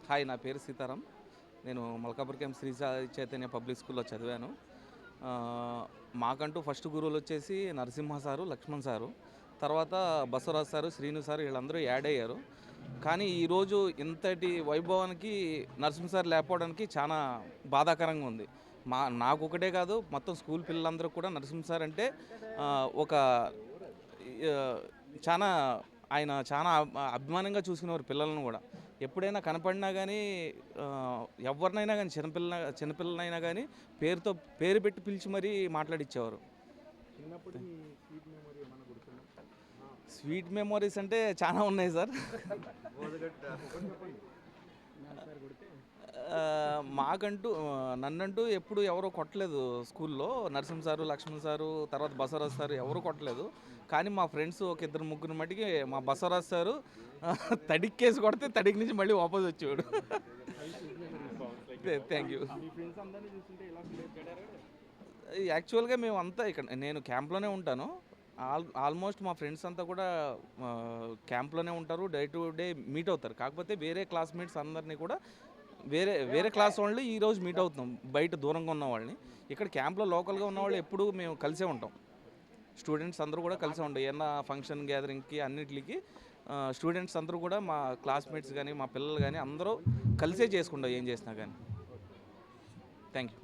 Hi, నా పేరు సీతారాం. నేను మల్కాపూర్ క్యాంప్ శ్రీ సాయి చైతన్య పబ్లిక్ స్కూల్లో చదివాను. మాకంటూ ఫస్ట్ గురువులు వచ్చేసి నరసింహ సారు, లక్ష్మణ్ సారు, తర్వాత బసవరాజ్ సారు, శ్రీను సారు, వీళ్ళందరూ యాడ్ అయ్యారు. కానీ ఈరోజు ఇంతటి వైభవానికి నరసింహ సార్ లేకపోవడానికి చాలా బాధాకరంగా ఉంది. నాకు ఒకటే కాదు, మొత్తం స్కూల్ పిల్లలందరూ కూడా నరసింహ సార్ అంటే ఒక చాలా ఆయన చాలా అభిమానంగా చూసుకునేవారు పిల్లలను కూడా. ఎప్పుడైనా కనపడినా కానీ ఎవరినైనా కానీ చిన్నపిల్లనైనా కానీ పేరు పెట్టి పిలిచి మరీ మాట్లాడిచ్చేవారు. స్వీట్ మెమొరీస్ అంటే చాలా ఉన్నాయి సార్. మాకంటూ నన్నంటూ ఎప్పుడు ఎవరో కొట్టలేదు స్కూల్లో. నరసింహ సారు, లక్ష్మణ్ సారు, తర్వాత బసవరాజ్ సారు ఎవరు కొట్టలేదు. కానీ మా ఫ్రెండ్స్ ఒక ఇద్దరు ముగ్గురు మటుకి మా బసవరాజ్ సారు తడిక్కేసి కొడితే తడికి నుంచి మళ్ళీ వాపస్ వచ్చేవాడు. Thank you. యాక్చువల్గా మేము అంతా ఇక్కడ, నేను క్యాంప్లోనే ఉంటాను. ఆల్మోస్ట్ మా ఫ్రెండ్స్ అంతా కూడా క్యాంప్లోనే ఉంటారు, డే టు డే మీట్ అవుతారు. కాకపోతే వేరే క్లాస్మేట్స్ అందరినీ కూడా వేరే వేరే క్లాస్ వాళ్ళని ఈరోజు మీట్ అవుతున్నాం, బయట దూరంగా ఉన్న వాళ్ళని. ఇక్కడ క్యాంప్లో లోకల్గా ఉన్న వాళ్ళు ఎప్పుడు మేము కలిసే ఉంటాం. స్టూడెంట్స్ అందరూ కూడా కలిసే ఉంటాం. ఏమన్నా ఫంక్షన్ గ్యాదరింగ్కి అన్నిటికి స్టూడెంట్స్ అందరూ కూడా మా క్లాస్మేట్స్ కానీ మా పిల్లలు కానీ అందరూ కలిసే చేసుకుంటాం ఏం చేసినా కానీ. Thank you.